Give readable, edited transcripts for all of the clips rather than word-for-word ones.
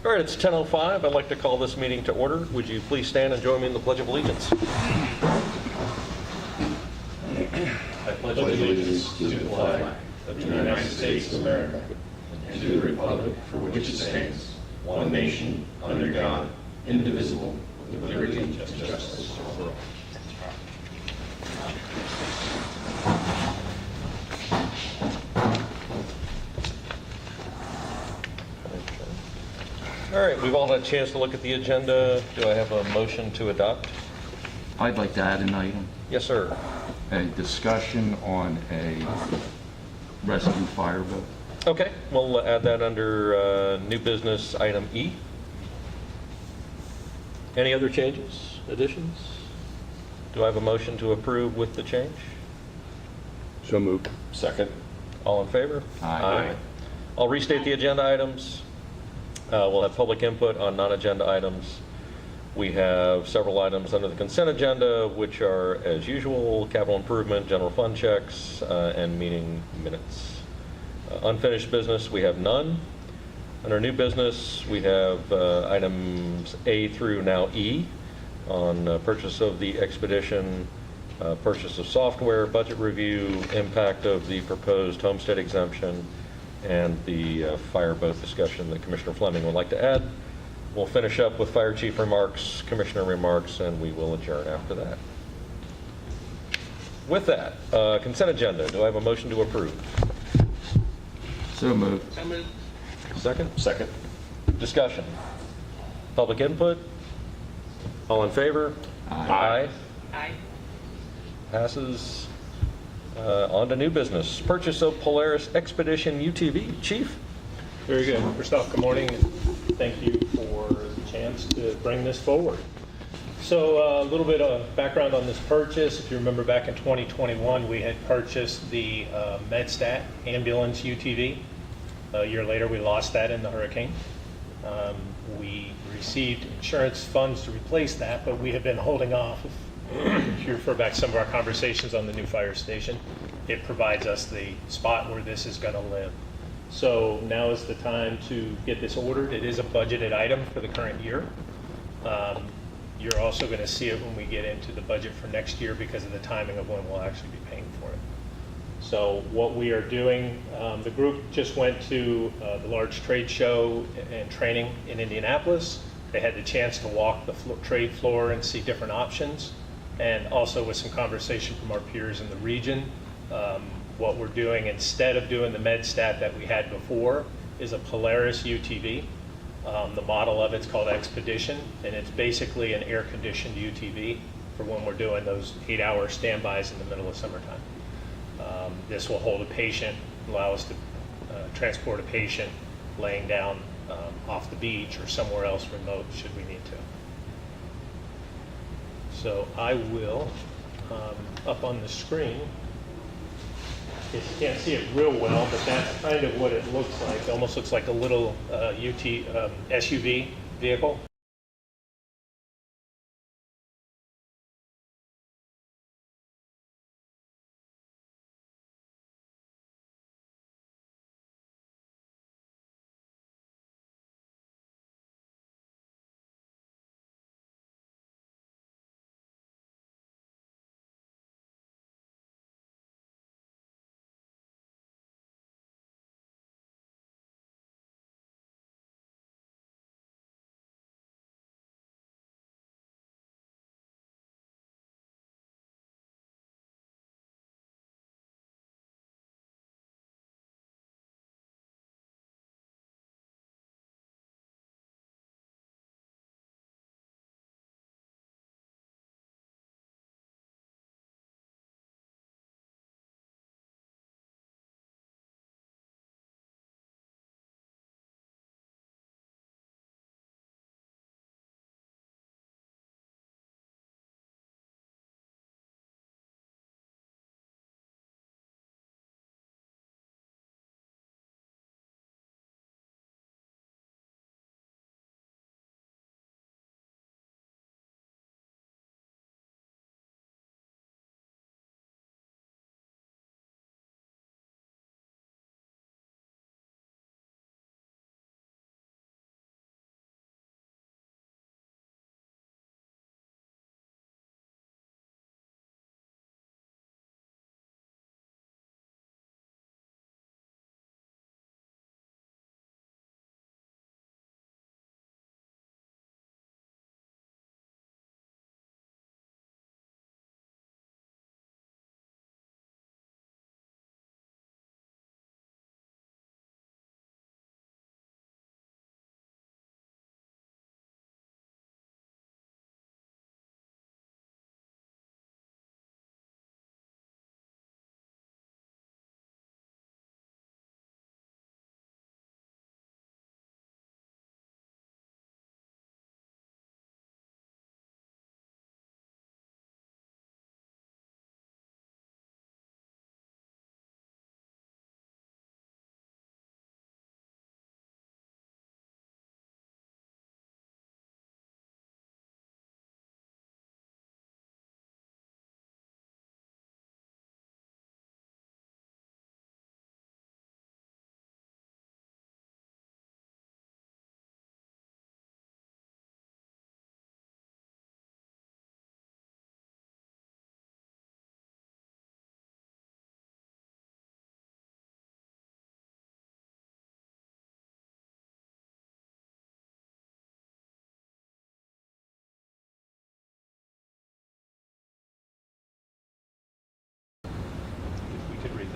All right, it's 10:05. I'd like to call this meeting to order. Would you please stand and join me in the Pledge of Allegiance? I pledge allegiance to the flag of the United States of America and to the republic for which it stands, one nation, under God, indivisible, with liberty and justice for all. All right, we've all had a chance to look at the agenda. Do I have a motion to adopt? I'd like to add an item, Yes, sir. a discussion on a rescue fireboat. Okay, we'll add that under new business item E. Any other changes, additions? Do I have a motion to approve with the change? So moved. Second. All in favor? Aye. I'll restate the agenda items. We'll have public input on non-agenda items. We have several items under the consent agenda, which are, as usual, capital improvement, general fund checks, and meeting minutes. Unfinished business, we have none. Under new business, we have items A through now E on purchase of the expedition, purchase of software, budget review, impact of the proposed homestead exemption, and the fireboat discussion that Commissioner Fleming would like to add. We'll finish up with Fire Chief remarks, Commissioner remarks, and we will adjourn after that. With that, consent agenda. Do I have a motion to approve? So moved. Second? Second. Discussion. Public input? All in favor? Aye. Aye. Passes. On to new business. Purchase of Polaris Expedition UTV. Chief? Very good. First off, good morning, and thank you for the chance to bring this forward. So a little bit of background on this purchase. If you remember back in 2021, we had purchased the MedStat ambulance UTV. A year later, we lost that in the hurricane. We received insurance funds to replace that, but we have been holding off. If you refer back to some of our conversations on the new fire station, it provides us the spot where this is going to live. So now is the time to get this ordered. It is a budgeted item for the current year. You're also going to see it when we get into the budget for next year because of the timing of when we'll actually be paying for it. So what we are doing, the group just went to the large trade show and training in Indianapolis. They had the chance to walk the trade floor and see different options, and also with some conversation from our peers in the region. What we're doing instead of doing the MedStat that we had before is a Polaris UTV. The model of it's called Expedition, and it's basically an air-conditioned UTV for when we're doing those 8-hour standbys in the middle of summertime. This will hold a patient, allow us to transport a patient laying down off the beach or somewhere else remote should we need to. So I will, up on the screen, you can't see it real well, but that's kind of what it looks like. It almost looks like a little SUV vehicle.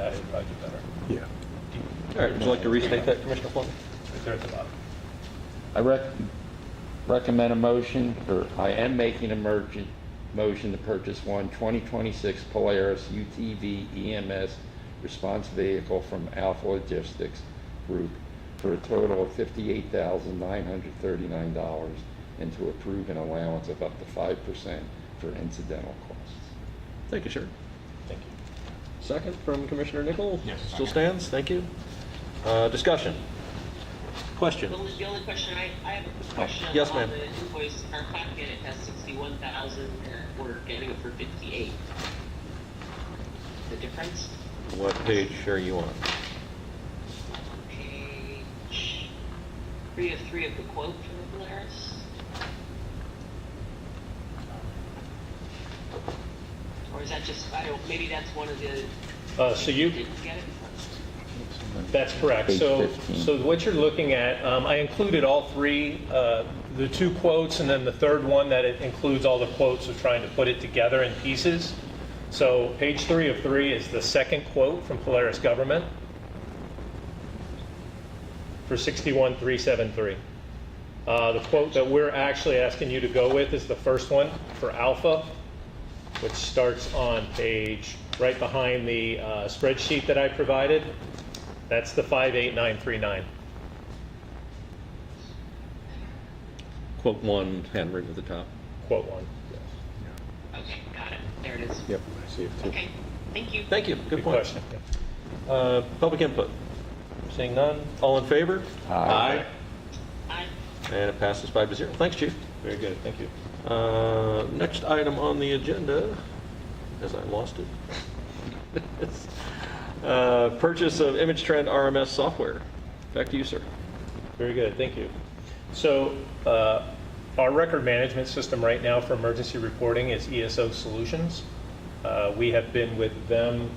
data would probably be better. Yeah. All right, would you like to restate that, Commissioner Fleming? Right there at the bottom. I recommend a motion, or I am making a motion to purchase one 2026 Polaris UTV EMS response vehicle from Alpha Logistics Group for a total of $58,939 and to approve an allowance of up to 5% for incidental costs. Thank you, sir. Thank you. Second from Commissioner Nickel? Yes. Still stands, thank you. Discussion? Question? The only question, I have a quick question. Yes, On ma'am. the invoice, our packet, it has 61,000, and we're getting it for 58. The difference? What page are you on? Page 3 of 3 of the quote for the Polaris? Or is that just, I don't, maybe that's one of the. So you- Didn't get it? That's correct. Page So, 15. so what you're looking at, I included all three, the two quotes, and then the third one that it includes all the quotes of trying to put it together in pieces. So page 3 of 3 is the second quote from Polaris Government for 61,373. The quote that we're actually asking you to go with is the first one for Alpha, which starts on page right behind the spreadsheet that I provided. That's the 58939. Quote 1, handwritten at the top. Quote 1. Okay, got it. There it is. Yep, I see it too. Okay, thank you. Thank you, good Good point. question. Public input? Seeing none, all in favor? Aye. Aye. And it passes 5-0. Thanks, Chief. Very good, thank you. Next item on the agenda, as I lost it. Purchase of ImageTrend RMS software. Back to you, sir. Very good, thank you. So our record management system right now for emergency reporting is ESO Solutions. We have been with them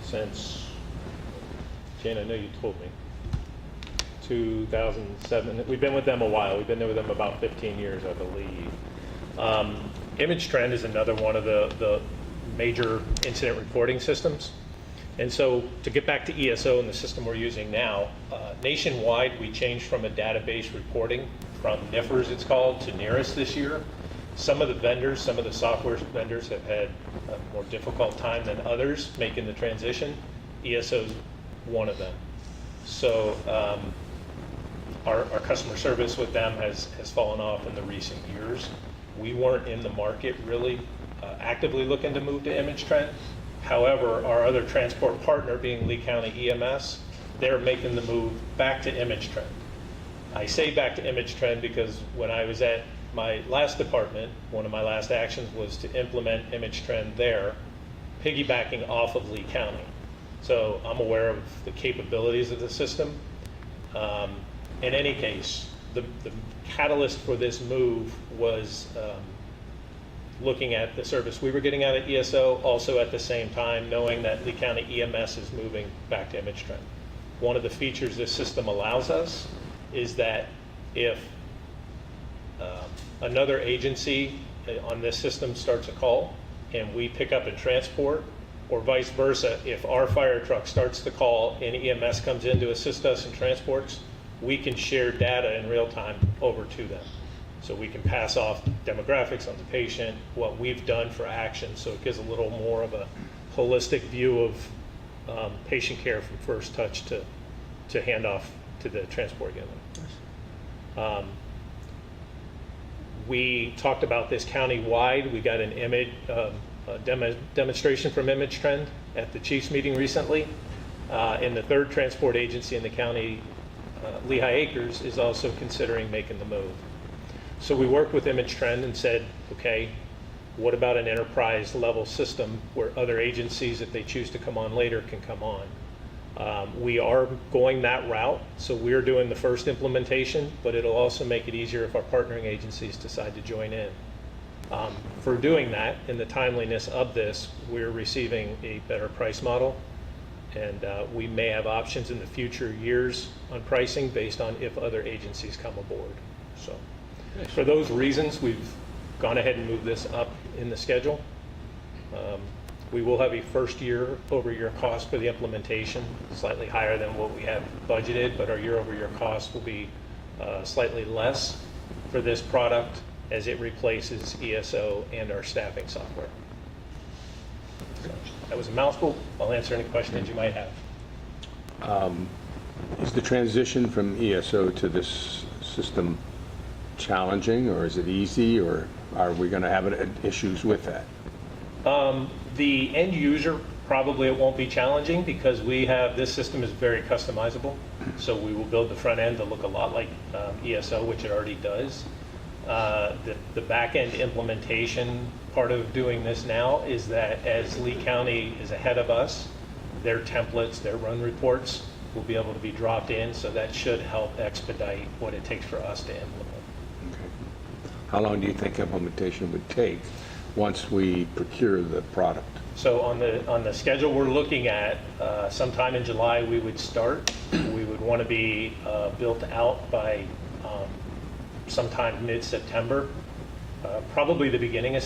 since, Jane, I know you told me, 2007. We've been with them a while. We've been with them about 15 years, I believe. ImageTrend is another one of the major incident reporting systems. And so to get back to ESO and the system we're using now, nationwide we changed from a database reporting from NIFRS it's called to NERIS this year. Some of the vendors, some of the software vendors have had a more difficult time than others making the transition. ESO's one of them. So our customer service with them has fallen off in the recent years. We weren't in the market really actively looking to move to ImageTrend. However, our other transport partner, being Lee County EMS, they're making the move back to ImageTrend. I say back to ImageTrend because when I was at my last department, one of my last actions was to implement ImageTrend there, piggybacking off of Lee County. So I'm aware of the capabilities of the system. In any case, the catalyst for this move was looking at the service we were getting out of ESO, also at the same time knowing that Lee County EMS is moving back to ImageTrend. One of the features this system allows us is that if another agency on this system starts a call and we pick up and transport, or vice versa, if our fire truck starts the call and EMS comes in to assist us in transports, we can share data in real time over to them. So we can pass off demographics on the patient, what we've done for action, so it gives a little more of a holistic view of patient care from first touch to handoff to the transport unit. We talked about this county-wide. We got an image demonstration from ImageTrend at the Chiefs meeting recently. And the third transport agency in the county, Lehigh Acres, is also considering making the move. So we worked with ImageTrend and said, okay, what about an enterprise level system where other agencies, if they choose to come on later, can come on? We are going that route, so we're doing the first implementation, but it'll also make it easier if our partnering agencies decide to join in. For doing that, in the timeliness of this, we're receiving a better price model, and we may have options in the future years on pricing based on if other agencies come aboard. So for those reasons, we've gone ahead and moved this up in the schedule. We will have a first year-over-year cost for the implementation, slightly higher than what we have budgeted, but our year-over-year cost will be slightly less for this product as it replaces ESO and our staffing software. So, that was a mouthful. I'll answer any questions you might have. Is the transition from ESO to this system challenging, or is it easy, or are we going to have issues with that? The end user, probably it won't be challenging because this system is very customizable. So we will build the front end to look a lot like ESO, which it already does. The back end implementation part of doing this now is that as Lee County is ahead of us, their templates, their run reports will be able to be dropped in. So that should help expedite what it takes for us to implement. Okay. How long do you think implementation would take once we procure the product? So on the schedule we're looking at, sometime in July we would start. We would want to be built out by sometime mid-September, probably the beginning of